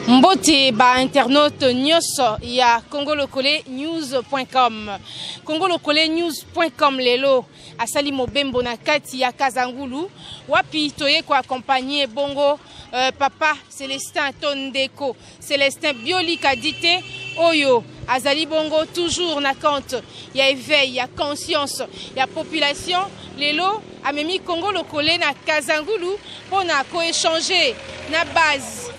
Mbote ba internaute nyonso ya congolocole-news.com. congolocole-news.com lelo asali mobembo na kati ya Kazangulu wapi toye ko accompagner bongo papa Célestin Tondeko Célestin Biolika dite oyo azali bongo toujours na compte ya éveil ya conscience ya population lelo amemi Congolocole na Kazangulu pona ko échanger na base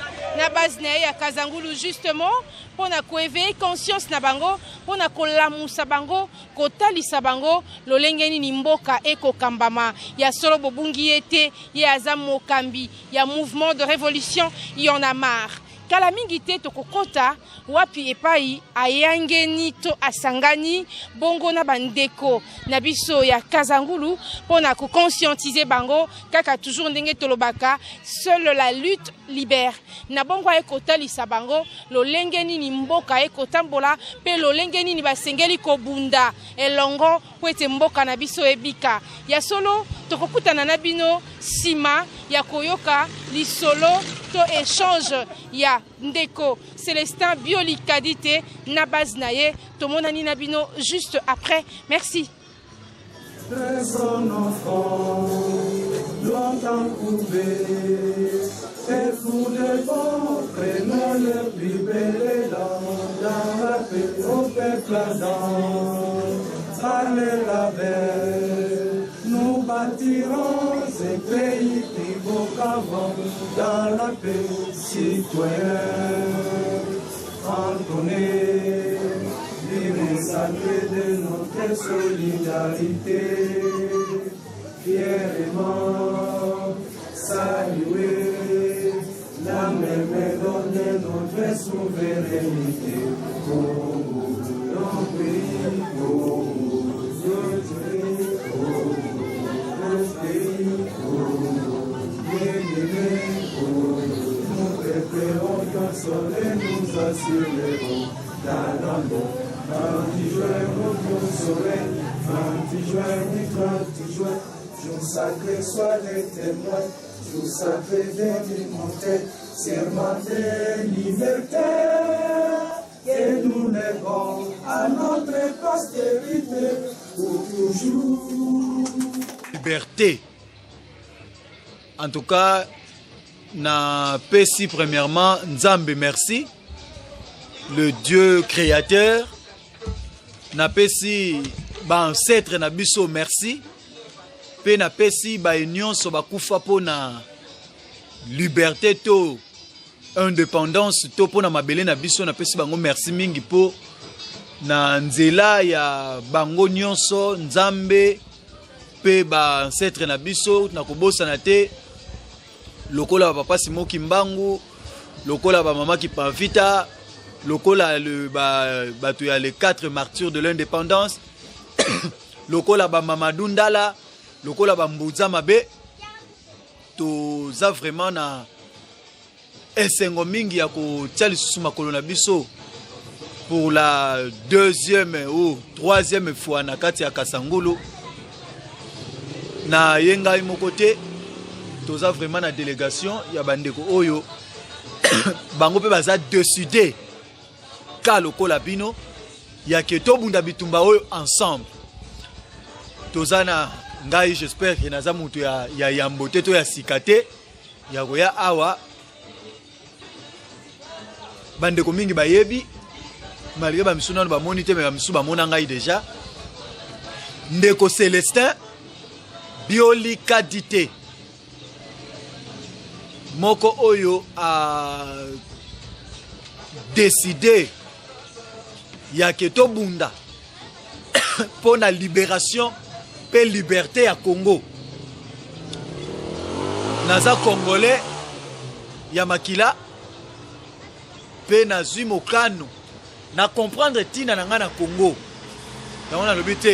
na ya Kazangulu justement pour na ko éveiller conscience na bango pour na ko lamusa bango ko talisa bango lolengeni ni mboka eko kambama ya solo bobungi ete ya azamo kambi ya mouvement de révolution y en a marre kala mingi te tokokota wapi epai ayangeni to asangani bongo na bandeko na biso ya Kazangulu pona ko conscientiser bango kaka toujours ndenge tolobaka seule la lutte libère na bongo ekotalisa bango lolengeni ni mboka ekotambola pe lolengeni ni basengeli kobunda elongo po ete mboka na biso ebika ya solo tokokutana na bino sima ya koyoka lisolo to échange ya ndeko Célestin Biolika dite na base na ye tomonani na bino juste après. Merci. Longtemps couvé, et pour les bons, prenons le plus bel dans la paix, au peuple ardent, allez la belle, nous bâtirons ce pays plus beau qu'avant, dans la paix, citoyen, entonné, saluer de notre solidarité. Fièrement saluer la mémoire de notre souveraineté. Congo, notre pays, Congo, notre pays, Congo, bien-aimé, Congo. Nous préférons qu'un soleil nous assurerons dans l'amour. 30 juin, au soleil, 30 juin, 30 juin. Jour sacré soit les témoins, jour sacré des monter, serment de liberté, et nous lèvons à notre postérité pour toujours. Liberté. En tout cas, na pesi premièrement, Nzambe merci, le Dieu créateur, na pesi ba ancêtre na biso merci. Pe na pesi ba union so bakufa po na liberté to indépendance to po na mabele na biso na pesi bango merci mingi po na nzela ya bango nyonso Nzambe pe ba ancêtre na biso na kobosa na te lokola ba papa Simoki Mbangu lokola ba mama Kipavita lokola le bato ya les 4 martyrs de l'indépendance lokola ba Mamadou Ndala lokola bambuza mabe toza vraiment na esengo mingi ya kotia lisusu makolo na biso pour la 2e ou 3e fois na kati ya Kasangulu na yengai moko te toza vraiment na délégation ya bandeko oyo bango pe baza décider ka lokola bino ya ke tobunda bitumba oyo ensemble toza na ngai j'espère que naza mutu ya yambote to ya sikate ya koya awa bandeko mingi bayebi malgré ba misuna ba monite mais ba misu ba mona ngai déjà ndeko Célestin Biolika dite moko oyo a décidé ya ke to bunda pour la libération pe liberté à Congo. Naza congolais ya makila pe nazui mokano na comprendre tina na nga na Congo. Na on a le but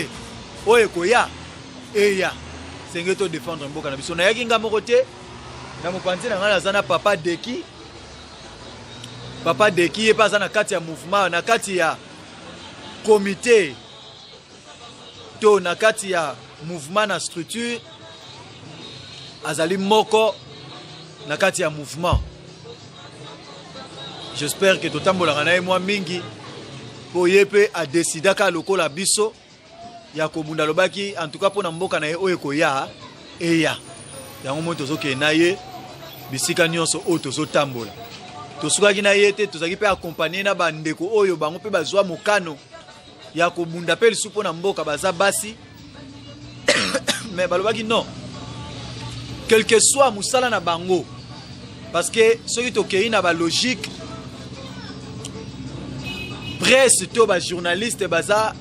oye koya eya senge to défendre mboka na biso na yaki nga moko te na mopanzi na nga naza na papa Deki e pas na kati ya mouvement na kati ya comité to na kati ya mouvement na structure azali moko na kati ya mouvement j'espère que totambolaka na ye mwa mingi po ye pe adesidaka lokola biso ya kobunda lobaki en tout cas pona mboka na ye oyo ekoya eya yango moi tozokende na ye bisika nyonso oyo tozotambola tosukaki na ye te tozalaki mpe akompagne na bandeko oyo bango mpe bazwa mokano ya kobunda mpe lisu mpona mboka baza basi mais balobaki non quel que soit musala na bango parce que soki tokei na balogique presse to bajournaliste baza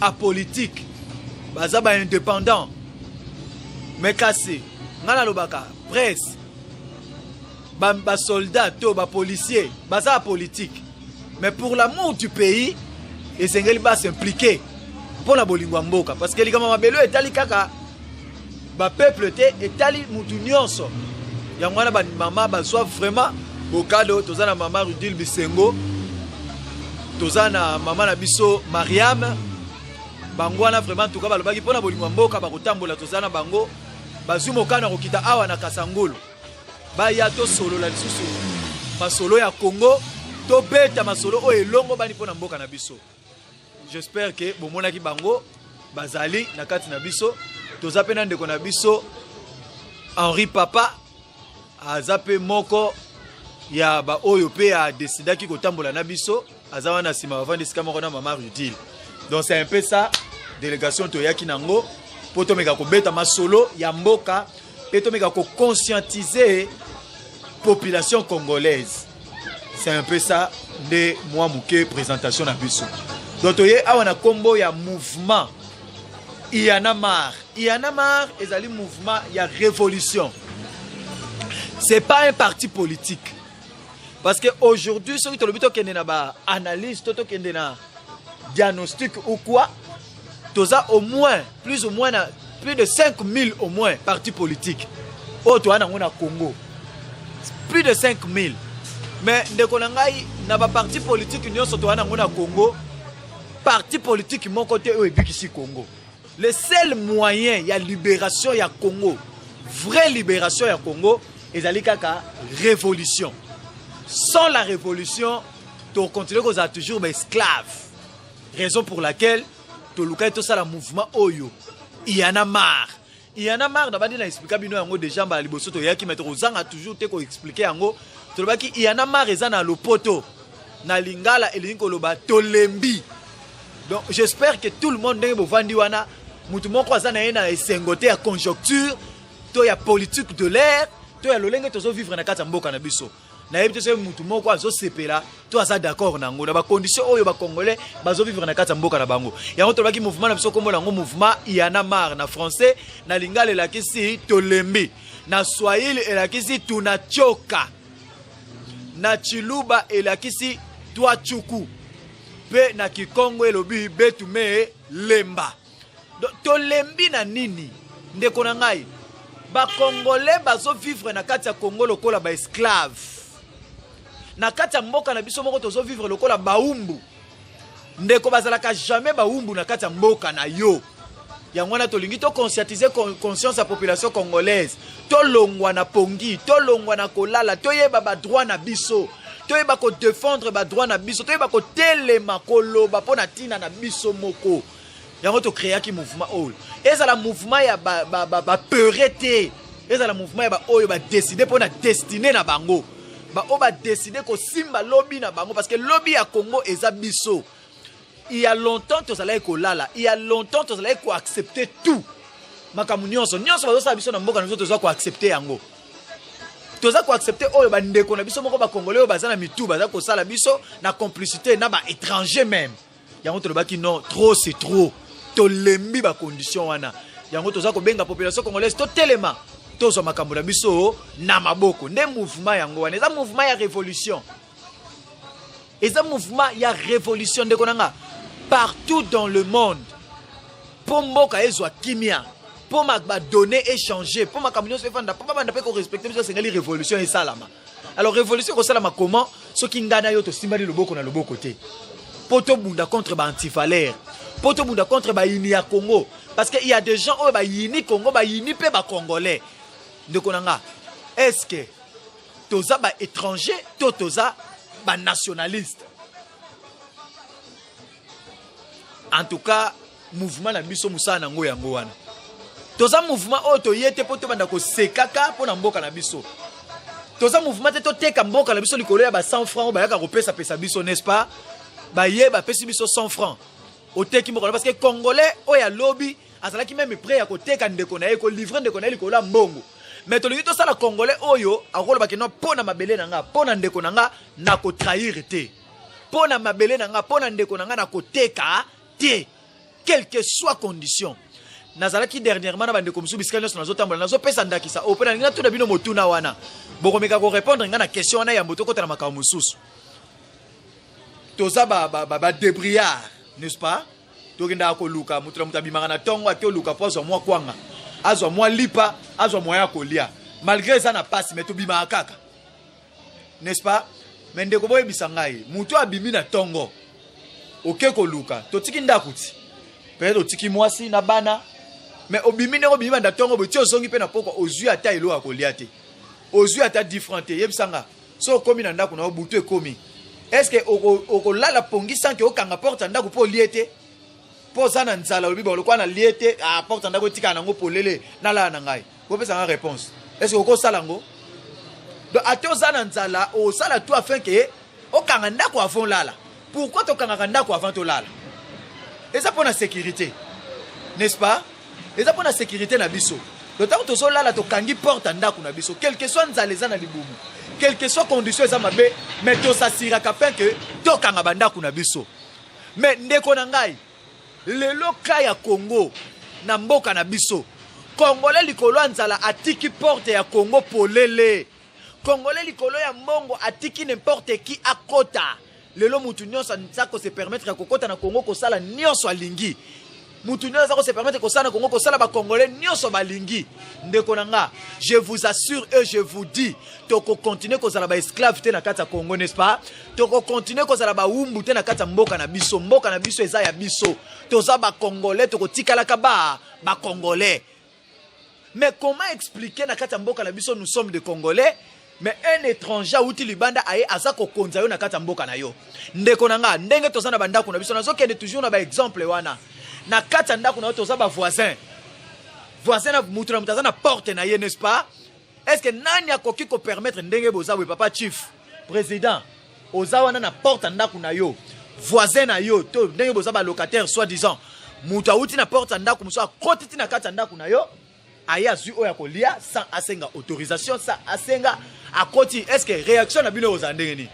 apolitique baza baindépendant mais kasi nga nalobaka presse basoldat to bapolicier baza apolitique mais pour l'amour du pays esengeli basimplike mpona bolingo ya mboka parce que likama mabelo etali kaka bapeuple te etali mutu nyonso yango wana bamama bazwa vraiment bokado toza na mama Rudil Bisengo toza na mama na biso Mariam bango wana vraiment tuka balobaki mpona bolingo ya mboka bakotambola toza na bango bazwi mokano kokita awa na Kasangulu baya tosolola lisusu masolo ya Congo tobeta masolo oyo elongo bani mpona mboka na biso. J'espère que bomonaki bango bazali na kati na biso toza pe na ndeko na biso Henri Papa azape moko ya ba oyo pe a décidaki kotambola na biso aza wana sima bavandi sika moko na mama Rudil. Donc c'est un peu ça délégation toyaki nango po tomeka kobeta masolo ya mboka pe tomeka ko conscientiser population congolaise. C'est un peu ça de moi muke présentation na biso. Donc toye awa na kombo ya mouvement Iyanamar. Iyanamar ezali mouvement ya révolution. C'est pas un parti politique. Parce que aujourd'hui, ceux qui ont le ba analyse, to kende na diagnostic ou quoi, toza au moins plus de 5000 au moins partis politiques. Au toi na Congo. Plus de 5000. Mais ndeko na ngai na ba parti politique nyonso to na Congo, parti politique mon côté eux ebikisi Congo. Le seul moyen ya libération ya Congo, vraie libération ya Congo, ezali kaka révolution. Sans la révolution, tu continues qu'on a toujours des esclaves. Raison pour laquelle tu as tout ça le mouvement Oyo. Il y en a marre. Il y en a marre. D'abord, il a expliqué déjà que les gens qui mettent aux a toujours expliqué en il y en a marre. Ils ont le poto. Na lingala et linkoloba tolembi. Donc j'espère que tout le monde est vendu wana. Mutumo kwa zana ena esengote à conjoncture. To ya politique de l'air. To ya lolenge tozo vivre na kata mboka na biso. Na yebite se mutu moko azo sepela to aza d'accord nango na ba condition oyo ba congolais bazo vivre na kata mboka na bango yango to baki mouvement na biso kombo nango mouvement Iyanamar na français na lingala la kisi tolembi na swahili elakisi tunachoka na chiluba elakisi twachuku pe na kikongo elobi betume lemba tolembi na nini ndeko na ngai ba congolais bazo vivre na kati ya Congo lokola ba esclave na kati ya mboka na biso moko tozo vivre lokola baumbu ndeko bazalaka jamais baumbu na kati ya mboka na yo yango wana tolingi to conscientiser conscience ya population congolaise to longwa na pongi to longwa na kolala to yeba ba droit na biso to yeba ko défendre ba droit na biso to yeba ko telema koloba pona tina na biso moko yango to créer ki mouvement oyo ezala mouvement ya ba peurete ezala mouvement ya ba oyo ba décider pona destiné na bango ba o ba décider ko simba lobby na bango parce que lobby à Congo eza biso. Il y a longtemps to zala ko lala, il y a longtemps to zala ko accepter tout. Makamu nyonso bazo sa biso na mboka na biso to za ko accepter yango. To za ko accepter oyo ba ndeko na biso moko ba congolais baza na mitu baza ko sala biso na complicité na ba étranger même. Yango to lobaki non, trop c'est trop. To lembi ba condition wana. Yango to za ko benga population congolaise to telema. Tozo makambo na biso na maboko nde mouvement yango wana eza mouvement ya révolution eza mouvement ya révolution ndeko nanga partout dans le monde po mboka ezwa kimia po ba donner échanger po makambo nyonso efanda po banda pe ko respecter biso sengali révolution esalama alors révolution ko salama comment soki ngana yo to simbali loboko na loboko te po to bunda contre ba antifalaire po to bunda contre ba yini ya Congo parce que il y a des gens oh ba yini Congo ba yini pe ba congolais ndeko nanga est-ce que toza ba étranger to toza nationaliste. En tout cas, mouvement na biso musala nango yango wana. Toza mouvement oto yete poto banda ko sekaka pona mboka na biso. Toza mouvement te to teka mboka na biso likolo ya ba 100 francs ba yaka ko pesa biso, n'est-ce pas? Ba ye ba pesi biso 100 francs. Oteki mboka parce que congolais oya lobby azalaki même prêt ya ko teka ndeko na ye ko livrer ndeko na ye likolo ya mbongo. Mais to lingito sala congolais oyo akolo bakeno pona mabele na nga, pona ndeko na nga na ko trahir te. Pona mabele na nga, pona ndeko na nga na ko teka te. Quelle que soit condition. Nazalaki dernièrement na bande komsu biskali nyonso nazotambola nazopesa ndakisa opena ngina tuna bino motuna wana bokomeka ko répondre ngana question wana ya moto kota na makao mususu toza ba débriard, n'est-ce pas? Tokinda ko luka mutu mutabimaka na tongo ati luka pozo mwa kwanga azwa mwa lipa azwa mwa ya kolia malgré ça na passe mais to bima kaka, n'est-ce pas? Mende ko boye bisangai mutu abimi na tongo oke ko luka to tiki ndakuti peut-être tiki mwasi na bana. Mais au bimine au bimine d'atongo boti ozongi pe na poko ozui ata elo akoliate ozui ata differente yebsanga so komi na ndako na obutu ekomi est-ce que oko lala pongi sans que okanga porte ndako po liete po sana nzala obibo lokwa na liete a porte ndako tika nango polele na la na ngai ko pesa nga réponse est-ce que oko sala ngo donc ato zana nzala o sala tout afin que okanga ndako avant lala pourquoi to kanga ndako avant to lala et ça pour la sécurité, n'est-ce pas? Et ça pour la sécurité na biso. D'autant que so lala to kangi porte ndako na biso, quel que soit nzaleza na libumu, quel que soit condition eza mabe, mais to s'assira kapin que to kanga bandako na biso. Mais ndeko na ngai, lelo kaya Congo na mboka na biso. Congolais likolo nzala atiki porte ya Congo polele. Congolais likolo ya mbongo atiki n'importe qui akota. Lelo mutu nyonso nzako se permettre kokota na Congo kosala nyonso alingi. Mutu nyonso nzako se permettre kosala na Congo kosala ba Congolais nyonso balingi. Ndeko nanga, je vous assure et je vous dis, toko continuer kozala ba esclave te na kata Congo, n'est-ce pas? Toko continuer kozala ba umbu te na kata mboka na biso eza ya biso. Toza ba Congolais toko tikalaka ba Congolais. Mais comment expliquer na kata mboka na biso nous sommes des Congolais? Mais un étranger outi libanda aye azako konza yo na kata mboka na yo. Ndeko nanga ndenge toza na bandako na biso nazo kende toujours na ba exemple wana. Na kata ndako na toza ba voisin. Voisin na mutu na mutaza na porte na ye, n'est-ce pas? Est-ce que nani akoki ko permettre ndenge boza we papa chief président oza wana na porte ndako na yo. Voisin na yo to ndenge boza ba locataire soi-disant. Mutu outi na porte ndako muso akoti na kata ndako na yo. Aya zui oya kolia sans asenga autorisation sans asenga à côté. Est-ce que réaction na bino aux andengeni?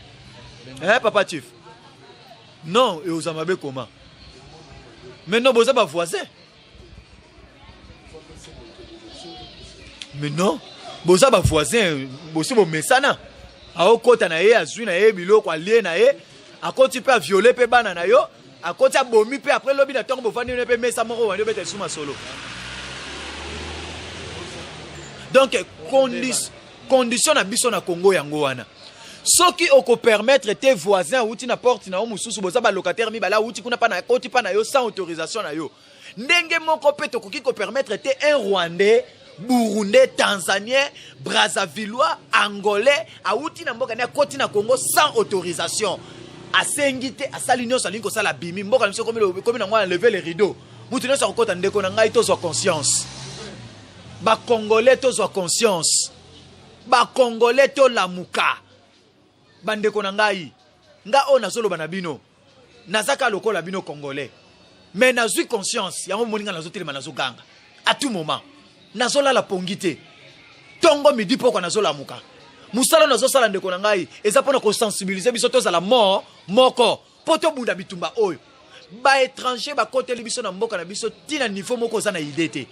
Hein papa chief? Non, et aux amabe comment? Mais non, boza ba voisin. Mais non, boza ba voisin, bosi bo mesana. A okota na ye azui na ye biloko alie na ye, a côté pe violer pe bana na yo, a côté bomi pe après lobi na tongo bo vandi ne pe mesa moko wandi bete suma solo. Donc, condition na biso na Congo yango wana. Soki oko permettre tes voisins outi na porte na omususu boza ba locataire mi bala outi kuna pa na koti pa na yo sans autorisation na yo. Ndenge moko pe to koki ko permettre te un Rwandais, Burundais, Tanzanien, Brazzavillois, Angolais a outi na mboka na koti na Congo sans autorisation. Asengite asali nyonso alingo sala bimi mboka miso komi na ngwa lever les rideaux. Mutu nyonso akota ndeko na ngai tozo conscience. Ba Congolais tozwa conscience. Ba Congolais to lamuka. Bandeko na ngai. Nga o nazolo banabino. Nazaka lokola bino Congolais. Mais nazui conscience. Yango moninga nazotelema nazoganga. À tout moment. Nazola la pongite. Tongo midi poko nazola muka. Musala nazosala ndeko na ngai. Eza pona ko sensibiliser biso tozala mort moko. Poto bunda bitumba oyo. Ba étranger ba kote biso na mboka na biso tina niveau moko za na idée.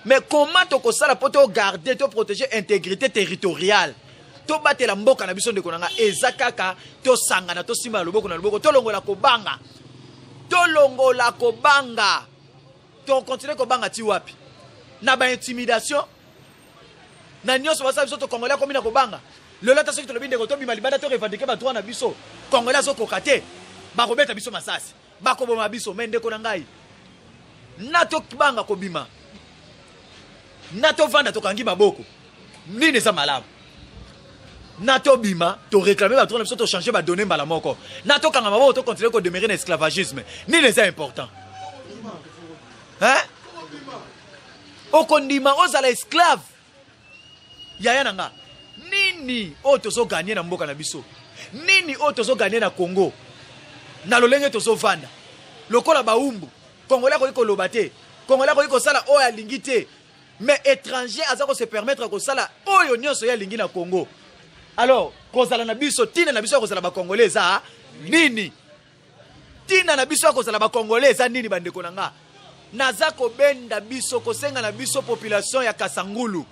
Mais comment toko sala poto garder to protéger intégrité territoriale? To battre la mboka na biso ndeko nanga ezakaka to sangana to simba loboko na loboko to longola ko banga. To longola ko banga. To continuer ko banga ti wapi? Na ba intimidation. Na nyonso basa biso to Congolais komi na ko banga. Le lata soki to lobi ndeko to bima libanda to revendiquer ba droit na biso. Congolais zo kokate. Ba ko beta biso masasi. Ba ko boma biso mais ndeko na ngai. Na to banga ko bima. Nato vanda to kangi maboko. Nini za malamu? Nato bima, to réclamer ba to to changer ba donner mbala moko. Nato kanga mabo to continuer ko demeurer en esclavagisme. Ni les important. Hein? O kondima ozala esclave. Yaya nanga. Nini o tozo gagner na mboka na biso? Nini o tozo gagner na Congo? Na lolenge tozo vanda. Lokola baumbu. Congolais ko loba te. Congolais ko sala o ya lingite. Mais étranger azako se permettre ko sala oyo nyonso ya lingi na Congo. Alors, kozala na biso tina na biso kozala ba Congolais za nini? Tina na biso kozala ba Congolais za nini bandeko nanga? Nazako benda biso kosenga na biso population ya Kasangulu.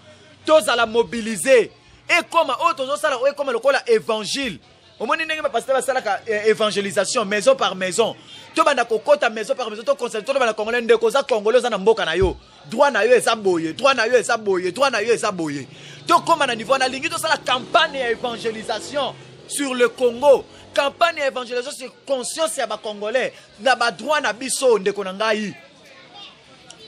Tozala mobiliser. Et comme autres sala et comme lokola évangile. Au moins ndenge ba pasteur sala ka évangélisation maison par maison. To banda kokota maison par maison to conseil to banda Congolais ndeko za Congolais za na mboka na yo. Droit na yo eza boye, droit na yo eza boye, droit na yo eza boye. Donc comme na niveau na lingi to la campagne d'évangélisation sur le Congo, campagne d'évangélisation sur conscience ya ba Congolais, na ba droit na biso ndeko na ngai.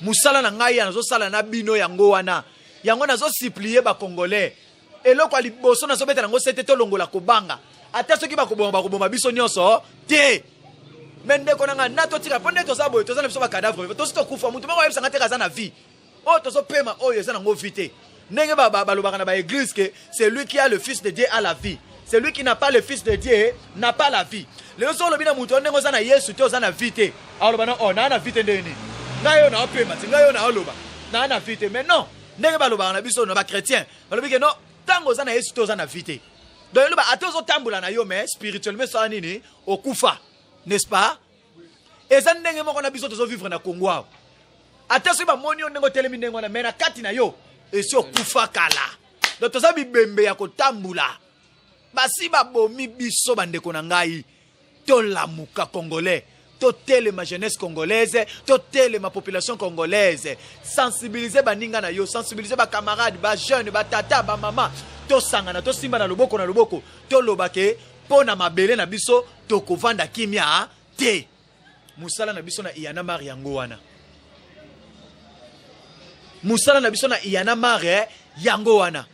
Musala na ngai nazo sala na bino yango wana. Yango nazo supplier ba Congolais. Eloko ali boso nazo beta nango sete to longola kobanga. Ata soki ba koboma biso nyonso te. Mende konanga nato tika ponde to sabo to zana biso ba cadavre to sito kufa mutu mako yebisa ngate kaza na vie o to so pema oyo eza nango vite ndenge ba lobaka na ba église que c'est lui qui a le fils de Dieu a la vie, c'est lui qui n'a pas le fils de Dieu n'a pas la vie. Le so lobina mutu ndenge ozana Yesu te ozana vite alors bana on na vite ndeni ngayo na pema ngayo na loba na vite mais non ndenge ba lobaka na biso no ba chrétien ba lobi que non tango ozana Yesu te ozana vite donc loba atozo tambula na yo mais spirituellement ça nini okufa. N'est-ce pas? Et ça ndenge moko na biso tozo vivre na Congo. Ata so ba moni ndenge telemi ndenge na mena kati na yo et so kufa kala. Donc toza bibembe ya kotambula. Basi ba bomi biso bandeko na ngai. To lamuka congolais, to tele ma jeunesse congolaise, to tele ma population congolaise. Sensibiliser ba ninga na yo, sensibiliser ba camarades, ba jeunes, ba tata, ba maman. To sangana, to simba na loboko, to lobake. Pona mabele na biso toko vanda kimia te musala na biso na iyana mari yango wana musala na biso na iyana mari yango wana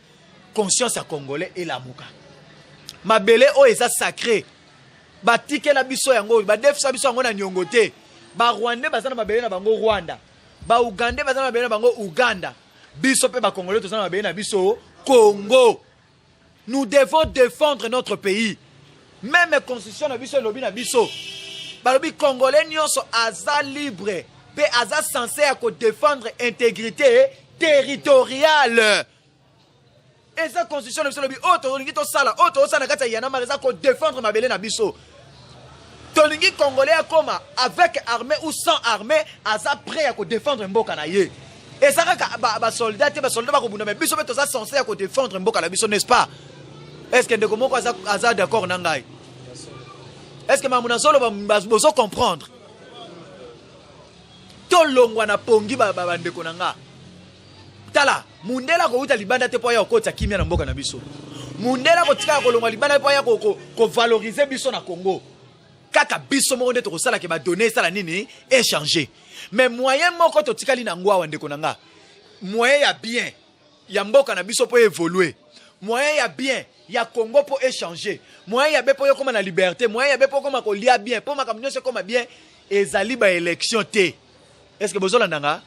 conscience ya congolais et la muka mabele o eza sacré batike la biso yango ba defisa biso yango na nyongo te ba rwandais bazana mabele na bango Rwanda ba ugandais bazana mabele na bango Uganda biso pe ba congolais tozana mabele na biso Congo. Nous devons défendre notre pays. Même constitution na biso lobi na biso balobi congolais nyonso aza libre pe aza censé à défendre intégrité territoriale. Et sa constitution na biso lobi olingi to sala sala kata yana mareza ko défendre mabele na biso. Tolingi congolais akoma avec armée ou sans armée aza prêt à défendre mboka na ye. Et ça ba soldat ba ko bunda mais biso beto za censé à défendre mboka na biso, n'est-ce pas? Est-ce que ndeko moko aza d'accord na ngai? Est-ce que mamuna solo bozo comprendre? To longwa na pongi ba ndeko na nga. Tala, mundela ko uta libanda te po ya okota kimia na mboka na biso. Mundela ko tika ko longwa libanda po ya ko valoriser biso na Congo. Kaka biso mo nde to sala ke ba donner sala nini échanger. Mais moyen moko to tikali na ngwa wa ndeko na nga. Moyen ya bien ya mboka na biso po évoluer. Moyen ya bien ya Congo pour échanger. Moyen ya be pour comme na liberté, moyen ya be pour comme ko lia bien, pour makamnyo se comme bien ezali ba élection te. Est-ce que bozo landanga?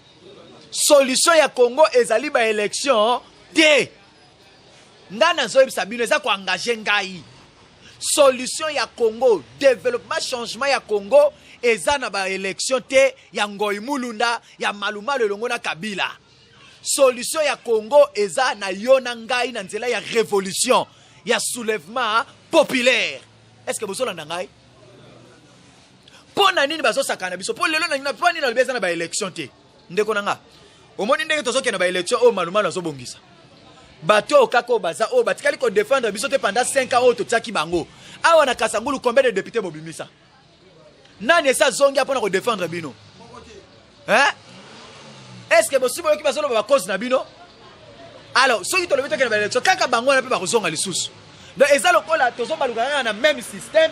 Solution ya Congo ezali ba élection te. Ndana zo ebisa bino eza ko engager ngai. Solution ya Congo, développement changement ya Congo eza na ba élection te ya Ngoi Mulunda ya Maluma Lelongo na Kabila. Solution ya Congo eza na yona ngai na nzela ya révolution ya soulèvement populaire. Est-ce que vous avez ngai? Pona nini bazo sakana biso? Po lelo na po nini na beza na ba élection te. Ndeko nanga. Omoni ndenge tozoke na ba élection o Maluma na zo bongisa. Bato okako baza o batikali ko défendre biso te pendant 5 ans o to tsaki bango. Awa na Kasangulu combien de députés bobimisa? Nani esa zongia pona ko défendre bino? Hein? Est-ce que possible que basolo ba cause na bino? Alors, ceux qui te le mettent dans l'élection, kaka bango na pe ba kozonga lisusu. Donc eza lokola tozo balukanga na même système,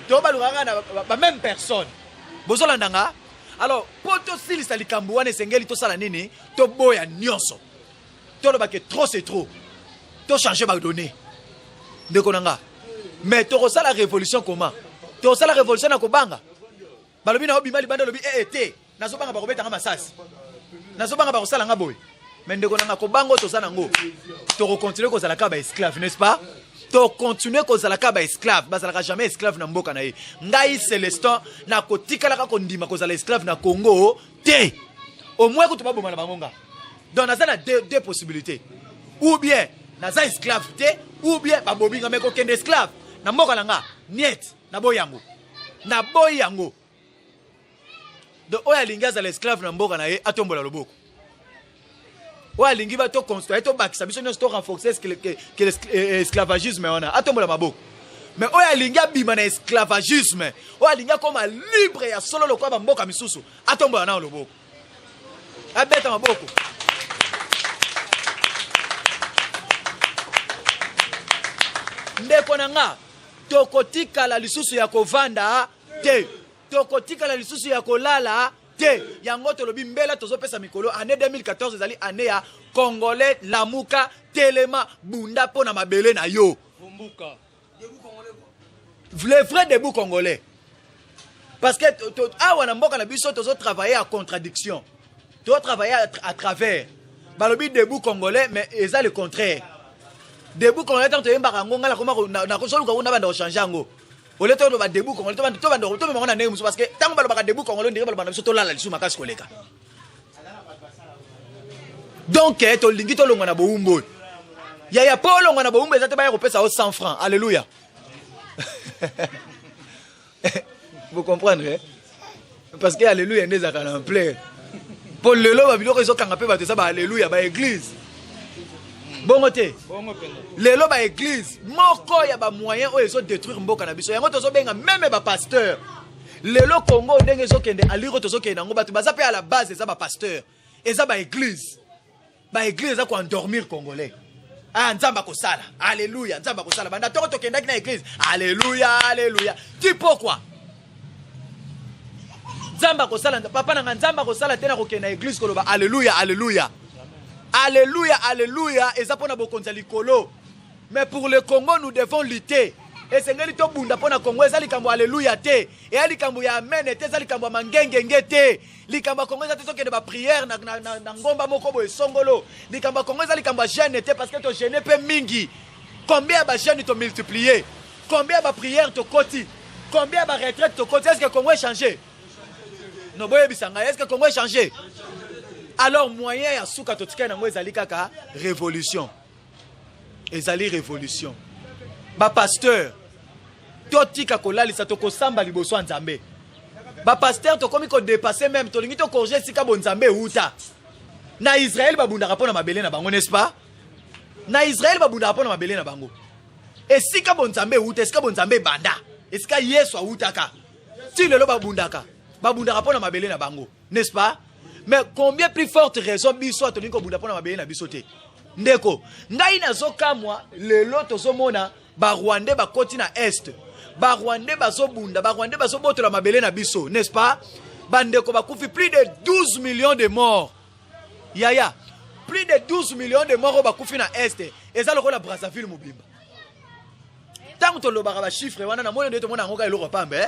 to balukanga na même personne. Bozolandanga. Alors, poto silisa likambu wana esengeli to sala nini? To boya nyonso. To lo ba que trop c'est trop. To changer ba donner. ndeko nanga. Mais tu la révolution comment? Tu la révolution na kobanga. Balobi na obima libanda lobi te. Nazobanga ba kobeta nga masasi. Nazobanga ba kosala nga boy. Mais ndeko nanga kobango to sana ngo. Tu continuer kozala ka ba esclave, n'est-ce pas? Tu continuer kozala ka ba esclave, bazalaka jamais esclave na mboka na ye. Ngai Célestin na kotikala ka kondima kozala esclave na Congo te. Au moins que tu vas bomba na bangonga. Donc naza deux possibilités. Ou bien naza esclave te, ou bien ba bobinga meko kende esclave. Na mboka nanga niet na boyango. Na boyango. Donc oya linga za l'esclave na mboka na ye atombola loboko. Oya lingi ba to construire to bakisa biso nyonso to renforcer que l'esclavagisme ona atombola maboko. Mais oya linga bima na esclavagisme. Oya linga comme libre ya solo lokwa ba mboka misusu atombola na loboko. Abeta maboko. Ndeko nanga tokotika la lisusu ya kovanda te. Tokotika la lisusu ya kolala te. Yango tolobi mbela tozopesa mikolo année 2014 ezali année ya Congolais lamuka telema bunda pona mabele na yo. Le vrai debout congolais. Parce que awa na mboka na biso tozo travailler à contradiction. Tozo travailler à travers. Balobi debout congolais mais eza le contraire. Debout congolais tant toyemba ngonga la koma na kosolu ka una banda changer ngo. Ole to ba debout congolais to banda to me ngona ne musu parce que tant ba debout congolais ndire ba biso to lala lisu makasi koleka. Donc to lingi to longa na boumbo. Ya polo longa na boumbo ezate ba ko pesa 100 francs. Alléluia. Vous comprenez? Parce que alléluia ndeza kana en plein. Pour le lo ba biloko ezo kanga pe ba tesa ba alléluia ba église. Bongote. Le lo ba église moko ya ba moyen o ezo détruire mboka na biso. Yango tozo benga même ba pasteur. Le lo Congo ndenge ezo kende aliro tozo kende ngo batu baza pe à la base eza ba pasteur. Eza ba église. Ba église eza ko endormir congolais. Ah, nzamba kosala. Alléluia, nzamba kosala. Banda toko tokendaki na église. Alléluia, alléluia. Tu pourquoi? Nzamba kosala, papa na nzamba kosala tena kokenda église koloba alléluia, alléluia. Alléluia, alléluia. Eza pona bokonza likolo. Mais pour le Congo, nous devons lutter. Et c'est ngeli to bunda pona Congo eza likambo alléluia te. Et likambo ya amen te eza likambo mangengenge te. Likambo Congo eza to kende ba prière na ngomba moko boye songolo. Likambo Congo eza likambo jeune te parce que to jeune pe mingi. Combien ba jeune to multiplier? Combien ba prière to koti? Combien ba retraite to koti? Est-ce que Congo est changé? Non boye bisanga, est-ce que Congo est changé? Alors moyen ya suka to tika na ngo ezali kaka révolution. Ezali révolution. Ba pasteur totika kolalisa toko samba liboso nzambe. Ba pasteur to komi ko dépasser même to lingi to corriger sika bo nzambe uta. Na Israël ba bunda rapona mabele na bango, n'est-ce pas? Na Israël ba bunda rapona mabele na bango. Et sika bo nzambe uta, sika bo nzambe banda. Et sika Yesu utaka. Ti lelo ba bundaka. Ba bunda rapona mabele na bango, n'est-ce pas? Mais combien plus forte raison biso to lingi ko bunda rapona mabele na biso te. Ndeko, ngai nazoka moi lelo tozomona ba Rwandais ba koti na est. Ba Rwandais bazobunda, ba Rwandais bazobotola mabele na biso, n'est-ce pas? Bandeko bakufi plus de 12 millions de morts. Yaya, plus de 12 millions de morts bakufi na est. Eza lokola Brazzaville mobimba. Tant to lobaka ba chiffre wana na moyo ndeto mona ngoka eloko pambe,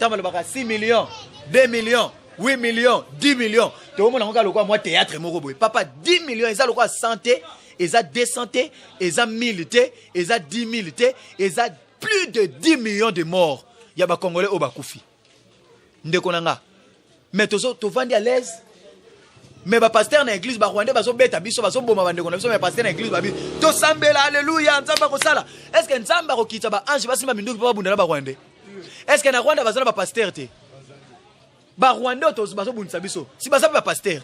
tant lobaka 6 millions, 2 millions, 8 millions, 10 millions. To mona ngoka lokwa moi théâtre moko boy. Papa 10 millions eza lokwa santé. Eza 200, eza 1000, eza 10 000, eza plus de 10 millions de morts. Yaba Congolais au bakoufi. Ndeko nanga. Mais to vandi à l'aise. Mais ba pasteur na église ba Rwandais bazo beta biso bazo boma bandeko na biso mais pasteur na église ba bi. To sambela alléluia nzamba ko sala. Est-ce que nzamba ko kitsa ba ange basimba minduki pa bunda na ba Rwandais? Est-ce que na Rwanda bazana ba pasteur te? Ba Rwandais to bazo bunda biso. Si baza ba pasteur.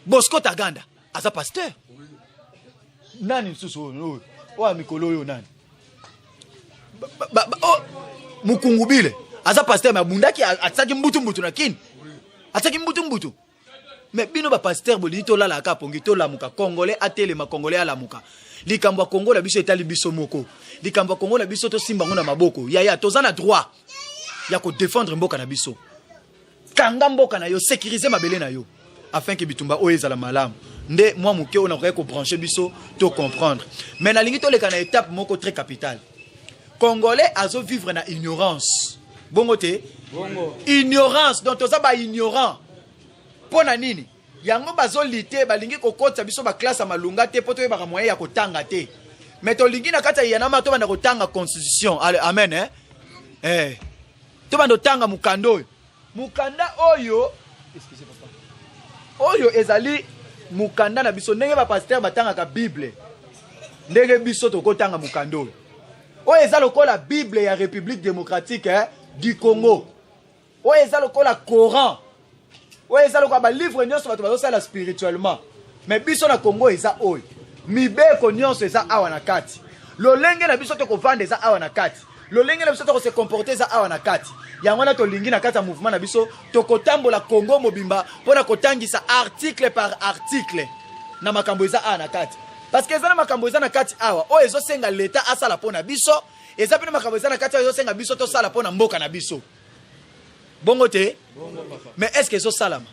Bosco Taganda asa pasteur. Nani msusu no wa mikolo yo nani mukungubile aza pasteur mabundaki atsaki mbutu na kini atsaki mbutu mais bino ba pasteur boli to lala ka pongi to lamuka congolais atele ma congolais alamuka likambo ya Congo la biso etali biso moko likambo ya Congo la biso to simba ngona maboko ya tozana droit ya ko défendre mboka na biso kanga mboka na yo sécuriser mabele na yo afin que bitumba o ezala malamu Nde moi muke on aurait ko brancher biso to comprendre. Mais na lingi to le kana étape moko très capitale. Congolais azo vivre na ignorance. Bongo te? Bongo. Ignorance donc toza ba ignorant. Pona nini? Yango bazo lité balingi ko kota biso ba classe malunga te poto ba moyen ya kotanga te. Mais to lingi na kata yana ma to bana kotanga constitution. Amen hein. To bana kotanga mukando. Mukanda oyo, excusez papa. Oyo ezali mukanda na biso ndenge ba pasteur batanga ka Bible. Ndenge biso to kotanga mukando. Oyo ezali lokola Bible ya République démocratique du Congo. Oyo ezali lokola Coran. Oyo ezali lokola ba livre nyonso bato bazo sala spirituellement. Mais biso na Congo eza oyo. Mibeko nyonso eza awa na kati. Lolenge na biso to ko vendre eza awa na kati. Lolenge na biso to ko se comporter eza awa na kati. Yango na to lingi na kati ya mouvement na biso to kotambola Congo mobimba pona kotangisa article par article na makambo eza awa na kati. Parce que eza na makambo eza na kati awa o ezo senga leta asala pona biso eza pe na makambo eza na kati ezo senga biso to sala pona mboka na biso. Bongo te? Bongo papa. Mais est-ce que ezo salama?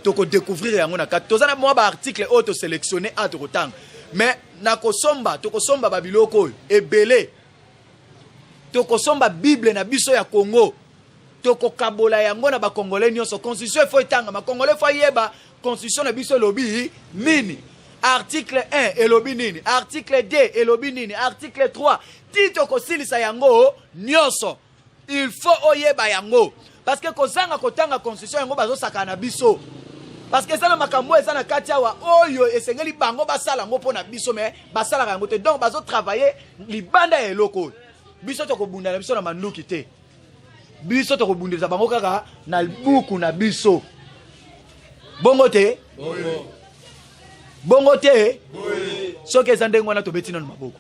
To ko découvrir yango na kati. To za na mo ba article o to sélectionner a to kotanga. Mais na kosomba to kosomba babiloko ebele. To kosomba Bible na biso ya Congo. Toko kabola yango na ba Congolais nyonso constitution faut etanga ma Congolais faut yeba constitution na biso lobi nini article 1 elobi nini article 2 elobi nini article 3 tito ko silisa yango nyonso il faut oyeba yango parce que kozanga kotanga constitution yango bazo saka na biso parce que ça na makambo eza na kati awa oyo esengeli bango basala ngo pona biso mais basala yango te donc bazo travailler libanda ya eloko biso to ko bunda na biso na manduki te. Biso to kobundeza bango kaka na buku na biso. Bongo te? Bongo. Bongo te? Oui. Soki ezande ngwana to betina na maboko.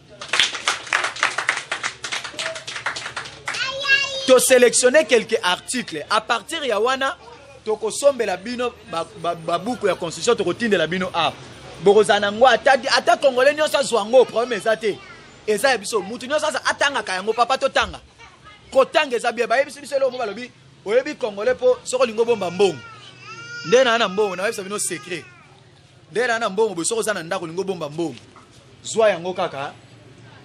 To sélectionner quelques articles à partir ya wana to kosombela bino ba buku ya constitution to kotindela bino a. Bokozana ngo ata congolais nyonso zwango problème ezate. Eza biso mutu nyonso atanga kayango papa to tanga. Kotanga eza bia ba yebisi biso lo mo balobi oyebi congolais po soko lingo bomba mbongo nde na mbongo na yebisa bino secret nde na mbongo bo soko zana ndako lingo bomba mbongo zwa yango kaka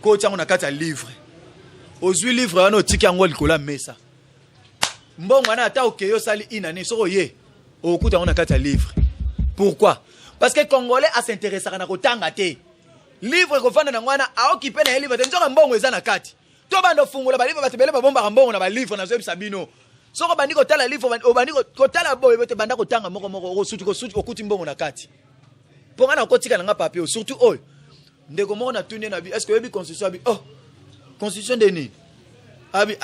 ko tyango na kati ya livre ozwi livre wana otiki yango likola mesa mbongo na ata okeyo sali inane soko ye okuta yango na kati ya livre. Pourquoi? Parce que congolais a s'intéresser na kotanga te livre ko vanda na ngwana a occupé na livre te nzoka mbongo eza na kati. Tobando fungola ba livre batebele ba bomba mbongo na ba livre na zoyebisa bino. Soko bandi ko tala livre obandi ko tala boye bote banda ko tanga moko ko suti okuti mbongo na kati. Ponga na kotika na nga papier surtout oy. Ndeko moko na tune na bi est-ce que yebi constitution bi oh constitution de ni. Abi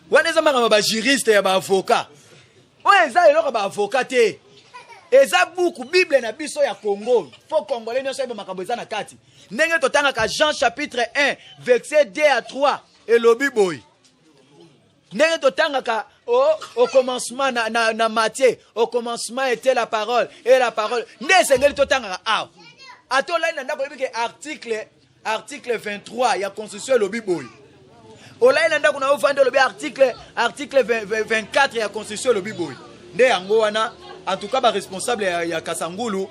wana za manga ba juriste ya ba avocat. Oye za eloko ba avocat te. Eza buku Bible na biso ya Congo. Faut congolais nyonso yeba makambo eza na kati. Ndenge totanga ka Jean chapitre 1 verset 2 à 3 et lobi boy. Ndenge totanga ka au commencement na Matthieu, au commencement était la parole et la parole. Ndenge sengeli totanga ka ato la ndako yebi ke article 23 ya constitution lobi boy. Ola ndako na ofande lobi article 24 ya constitution lobi boy. Nde yango wana en tout cas ba responsable ya Kasangulu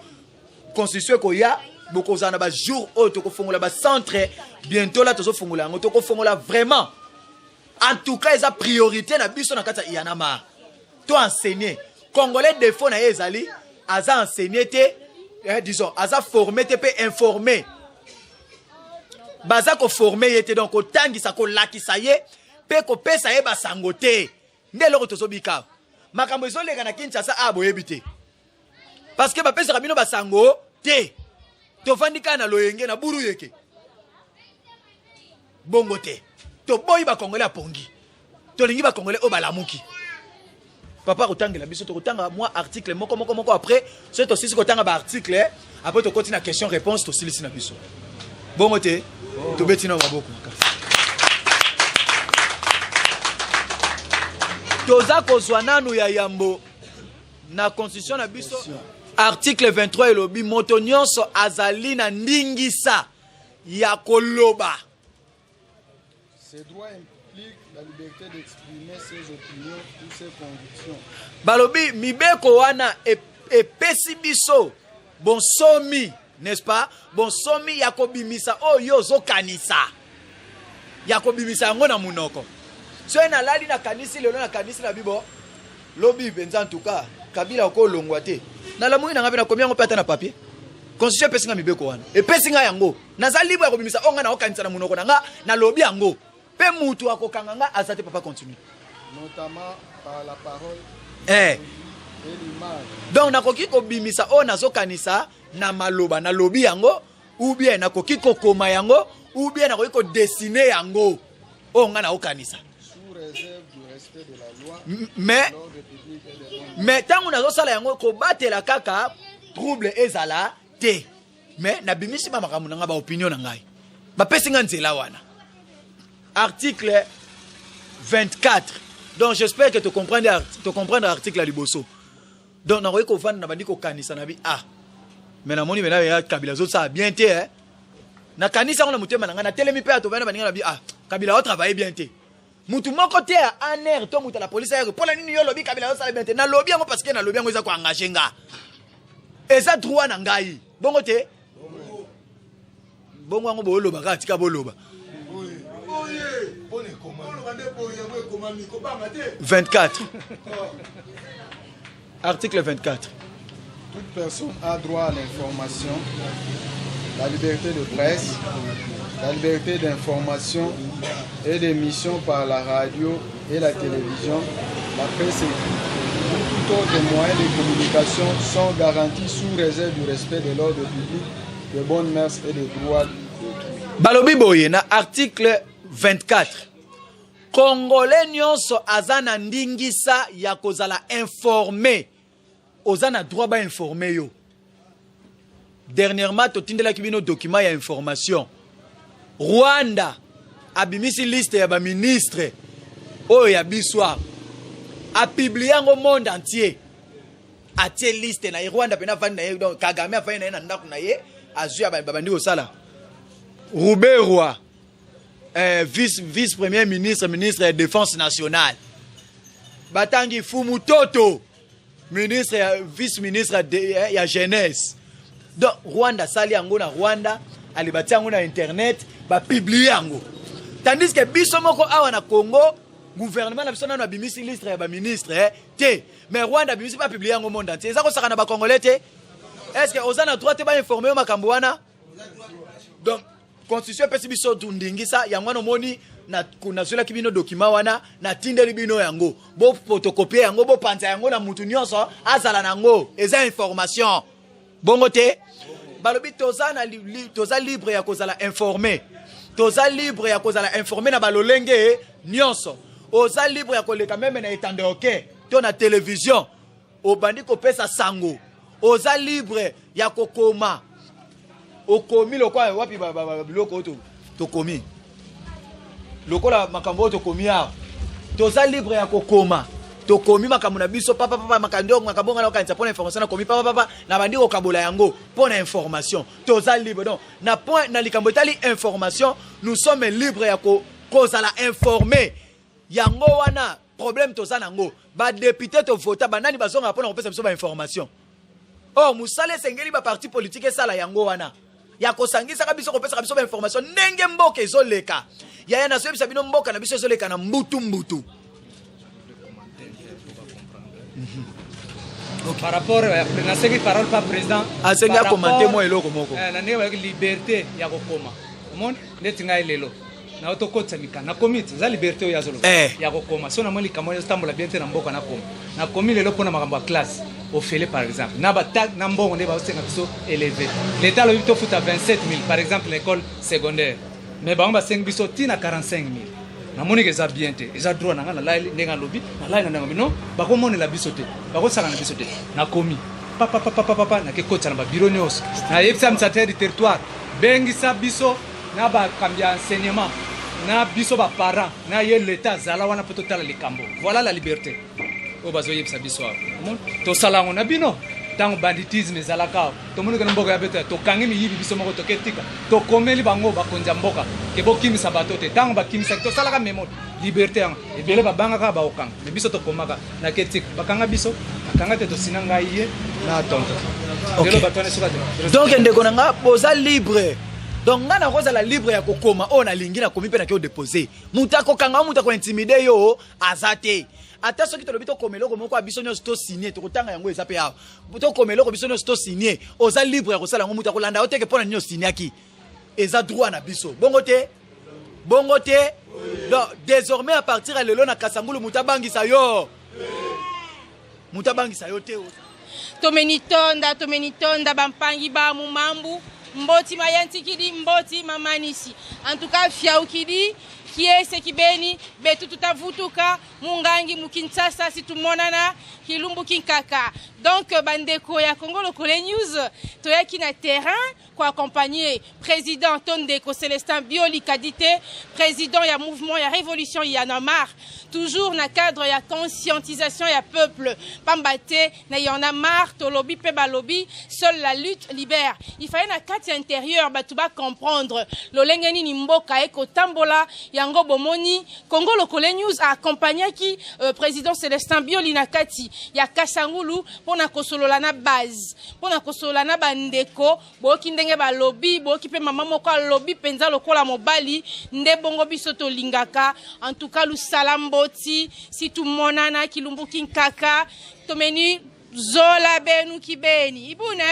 constitution ko ya bokozana ba jour auto ko fongola ba centre bientôt là tozo fongola ngo to ko fongola vraiment en tout cas eza priorité na biso na kata yanama to enseigner congolais défaut na ezali aza enseigner te disons aza former te pe informer baza ko former yete donc ko tangisa ko lakisa ye pe ko pesa ye ba sangote ndelo tozo bika makambo ezolega na Kinshasa aboyebi te parce que ba pesa kabino ba sango te to vandika na loyenge na buru yeke bongo te to boyi ba congolais apongi to lingi ba congolais o balamuki papa kotangela biso to kotanga moi article moko après c'est aussi kotanga ba article après to continue na question réponse to silisi na biso bongo te to betina maboko toza kozwa nanu ya yambo na constitution na biso article 23 elobi moto nyonso azali na ndingisa ya koloba. Ces droits impliquent la liberté d'exprimer ses opinions ou ses convictions. Balobi mibeko wana epesi biso bon somi, n'est-ce pas? Bon somi yakobimisa oyo zo kanisa. Yakobimisa yango na munoko. So na lali na kanisi lelo na kanisi na bibo. Lobi benza en tout cas, Kabila ko longwate. Na la muina ngabe na komia ngo pata na papier. Constitution pesinga mibeko wana. E pesinga yango. Naza libre yakobimisa onga na okanisa na munoko nanga na lobi yango. Pe mutu akokanga nga azate papa continue. Notamment par la parole. Et l'image. Donc nakoki ko bimisa o nazo kanisa na maloba na lobi yango ou bien nakoki ko koma yango ou bien nakoki ko dessiner yango o nga na okanisa. Sous réserve du respect de la loi. Mais tango nazo sala yango ko batela kaka trouble ezala te. Mais na bimisi ba makamu nga ba opinion na ngai. Ba pesinga nzela wana. Article 24. Donc j'espère que tu comprends l'article à Liboso. Donc na ko vendre na bandi ko kanisa na bi ah. Mais na moni mena ya Kabila zo ça bien té hein. Na kanisa on na mutema na telemi pe to vendre bandi na bi ah. Kabila o travailler bien té. Mutu moko té en air to mutu la police air pour la nini yo lobi Kabila zo ça bien té. Na lobi yango parce que na lobi yango za ko engager nga. Eza droit na ngai. Bongo té. Bongo yango bo loba ka tika bo loba. 24. Article 24. Toute personne a droit à l'information, la liberté de presse, la liberté d'information et d'émission par la radio et la télévision, la presse écrite. Tout autre moyen de communication sont garantis sous réserve du respect de l'ordre public, de bonnes mœurs et des droits d'autrui. Balobi boye na article 24. Congolais nyonso azana ndingisa ya kozala informé. Ozana droit ba informer yo. Dernièrement totindela kibino document ya information. Rwanda abimisi liste ya ba ministre oyo ya biswa. A publié au monde entier. A tie liste na Rwanda pena fani na ye donc Kagame afani na ndaku na ye azuya ba bandi osala. Rouberoi vice-premier ministre, ministre de la Défense nationale. Batangi Fumutoto, ministre, vice-ministre de la jeunesse. Donc, Rwanda, sali yango na Rwanda, alibati yango na internet, ba publier yango. Tandis que biso moko awa na Congo, gouvernement na biso na bimisi liste ya ba ministre, te. Mais Rwanda bimisi pas publier yango monde entier. Ezako saka na ba Congolais te. Est-ce que ozana droit te ba informer makambo wana? Donc, Constitution pesi biso tundingisa yango no moni na kuna zula kibino document wana na tindeli bino yango bo photocopier yango bo panza yango na mutu nyonso azala nango eza information bongo te balobi toza libre ya kozala informer toza libre ya kozala informer na balolenge nyonso oza libre ya koleka meme na etande oke to na télévision obandi kopesa sango oza libre ya kokoma okomi lokwa wapi biloko to komi lokola makambo to komi a toza libre ya kokoma to komi makambo na biso papa makando makambo ngala kanisa pona information na komi papa na bandi ko kabola yango pona information toza libre donc na point na likambo tali information nous sommes libres ya ko kozala informer yango wana problème toza nango ba député to vota banani bazonga pona kopesa biso ba information oh musale sengeli ba parti politique sala yango wana ya kosangisa kabiso kopesa kabiso ba information ndenge mboka ezoleka ya na sebisa bino mboka na biso ezoleka na mbutu par rapport à ce que parole pas président asenga commenter moi eloko moko na ndenge liberté ya kokoma monde netinga lelo na otokotsa mika na komite za liberté ya zolo ya kokoma so na moli kamoya stambola bien te na mboka na koma na komi lelo pona makambo ya classe au fele par exemple na batak na mbongo nde ba osenga biso élevé l'état lo bito futa 27000 par exemple l'école secondaire mais ba ngba 5 biso tina 45000 na moni ke za bien te eza droit na ngana la ndenga lobi na la na ngami no ba ko moni la biso te ba ko saka na biso te na komi papa na ke kotsa na ba bureau nyos na yepsa msateri territoire bengisa biso na ba kambia enseignement na biso ba parents na ye l'état zala wana poto tala likambo voilà la liberté o bazo yepsa biso mon to salango na bino tango banditisme zalaka to moni kana mboka ya beta to kangi mi yibi biso moko to ketika to komeli bango ba konja mboka ke bokimi sabato te tango ba kimi to salaka memo liberté yang ebele ba banga ka ba okanga me biso to komaka na ketika bakanga biso bakanga te to sinanga ye na tonto Okay. Donc ndeko nanga posa libre. Donc nga na koza la libre ya kokoma on a lingi na komi pe na ko déposer. Muta ko kanga muta ko intimider yo azate. Ata soki tolobi to komelo ko moko abiso nyos to signer to kotanga yango ezape ya. To komelo ko biso nyos to signer. Oza libre ya kosala ngo muta ko landa oteke pona nyos signer ki. Eza droit na biso. Bongo te. Bongo te. Donc désormais à partir de lelo na Kasangulu muta bangisa yo. Muta bangisa yo te. Tomenitonda bampangi ba mumambu mboti mayanti kidi mboti mamanisi en tout cas fiau kidi kiese kibeni betu tutavutuka mungangi mukinsasa situmonana kilumbu kinkaka. Donc bandeko ya Congo Lokole News toyaki na terrain pour accompagner président Tondeko Célestin Bioli Kadité, président ya mouvement ya révolution Yanamar, toujours na cadre ya conscientisation ya peuple pambate na Yanamar tolobi pe balobi seule la lutte libère. Il fallait na kati intérieur batuba comprendre lolengeni ni mboka eko tambola yango bomoni. Congo Lokole News a accompagné qui président Célestin Bioli na kati ya Kasangulu pona kosolola na base pona kosolola na bandeko boki ndenge balobi boki pe mama moko alobi penza lokola mobali nde bongo biso to lingaka. En tout cas lu salamboti si tout monana kilumbu kinkaka tomeni zola benu kibeni ibune.